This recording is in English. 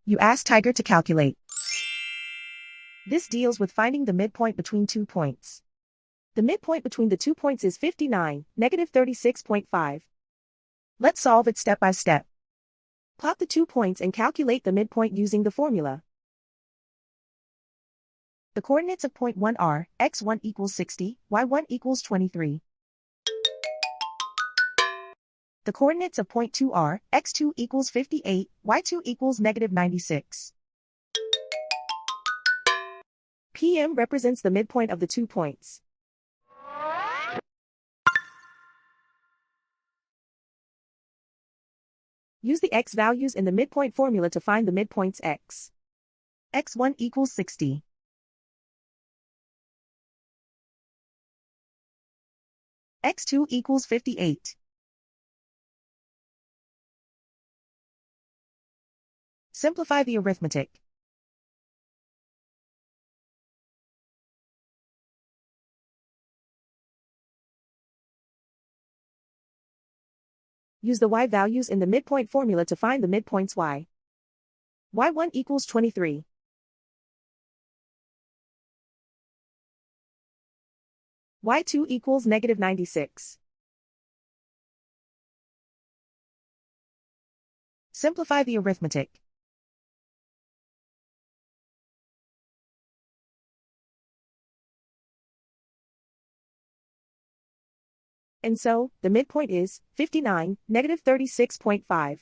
You ask Tiger to calculate. This deals with finding the midpoint between 2 points. The midpoint between the 2 points is 59, negative 36.5. Let's solve it step by step. Plot the 2 points and calculate the midpoint using the formula. The coordinates of point 1 are, x1 equals 60, y1 equals 23. The coordinates of point 2 are, x2 equals 58, y2 equals negative 96. PM represents the midpoint of the 2 points. Use the x values in the midpoint formula to find the midpoints x. x1 equals 60. x2 equals 58. Simplify the arithmetic. Use the y values in the midpoint formula to find the midpoints y. y1 equals 23. y2 equals negative 96. Simplify the arithmetic. And so, the midpoint is 59, negative 36.5.